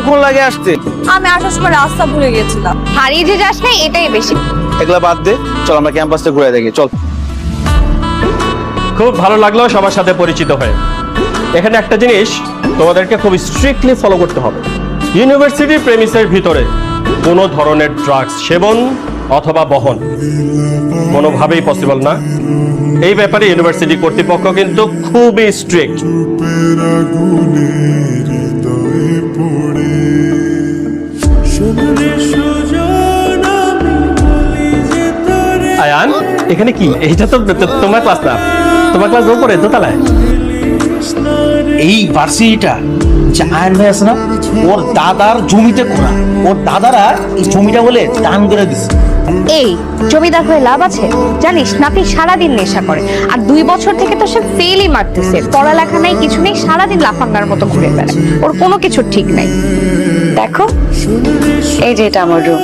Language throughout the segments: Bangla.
কতক্ষণ লাগে আসতে? আমি আসার সময় রাস্তা ভুলে গেছিলাম। হারিয়ে যে যাস না এটাই বেশি। এগুলা বাদ দে, চল আমরা ক্যাম্পাসটা ঘুরে দেখি, চল। খুব ভালো লাগলো সবার সাথে পরিচিত হয়ে। এখানে একটা জিনিস তোমাদেরকে খুব স্ট্রিক্টলি ফলো করতে হবে। ইউনিভার্সিটি প্রেমিসের ভিতরে কোনো ধরনের ড্রাগস সেবন অথবা বহন কোনোভাবেই পসিবল না। এই ব্যাপারে ইউনিভার্সিটি কর্তৃপক্ষ কিন্তু খুবই স্ট্রিক্ট। আয়ান, এখানে কি? এইটা তো তোমার ক্লাস না, তোমার ক্লাস উপরে দোতলায়। এই ভার্সিটিটা যে আয়ন ভাই আছে না, ওর দাদার জমিতে করা, ওর দাদারা এই জমিটা বলে দান করে দিচ্ছে। এই জমিদার হয়ে লাভ আছে? জানিস নাতি সারাদিন নেশা করে, আর 2 বছর থেকে তো সে ফেলই মারতেছে। পড়ালেখা নাই, কিছু নেই, সারাদিন লাফাঙ্গার মতো ঘুরে বেড়ায়। ওর কোনো কিছু ঠিক নাই। দেখো, এই যে এটা আমার রুম,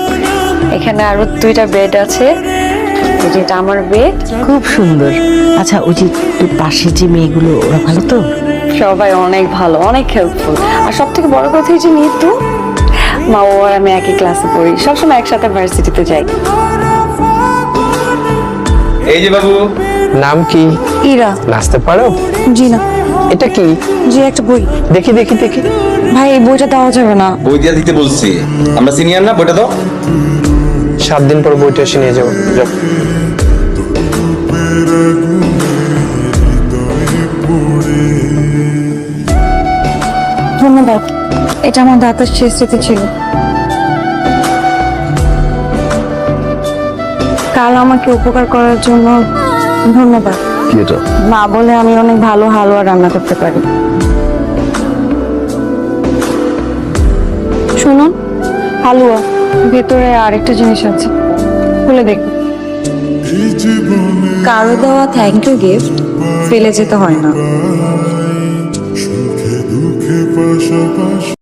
এখানে আরো 2টা বেড আছে। এই যে এটা আমার বেড। খুব সুন্দর। আচ্ছা, ওই যে তোর পাশে যে মেয়েগুলো, ওরা ভালো তো? সবাই অনেক ভালো, অনেক হেল্পফুল। আর সব থেকে বড় কথা হচ্ছে নিতু, মা ও আর আমি একই ক্লাসে পড়ি, সবসময় একসাথে ভার্সিটিতে যাই। এই যে বাবু, নাম কি? ইরা। নাচতে পারো? জি না। এটা কি? জি একটা বই। দেখি দেখি দেখি। ভাই এই বইটা দেওয়া যাবে না। বই দিয়ে দিতে বলছি, আমরা সিনিয়র না, বইটা দাও। 7 দিন পর বইটা এসে নিয়ে যাবো, যাও। ধন্যবাদ, এটা আমার দাদার শেষ স্মৃতি ছিল। কাল আমাকে উপকার করার জন্য ধন্যবাদ। কি এটা? মা বলে আমি অনেক ভালো হালুয়া রান্না করতে পারি। শুনুন, হালুয়া ভেতরে আরেকটা জিনিস আছে, খুলে দেখুন। কারো দেওয়া থ্যাংক ইউ গিফট ফেলে যেতে হয় না।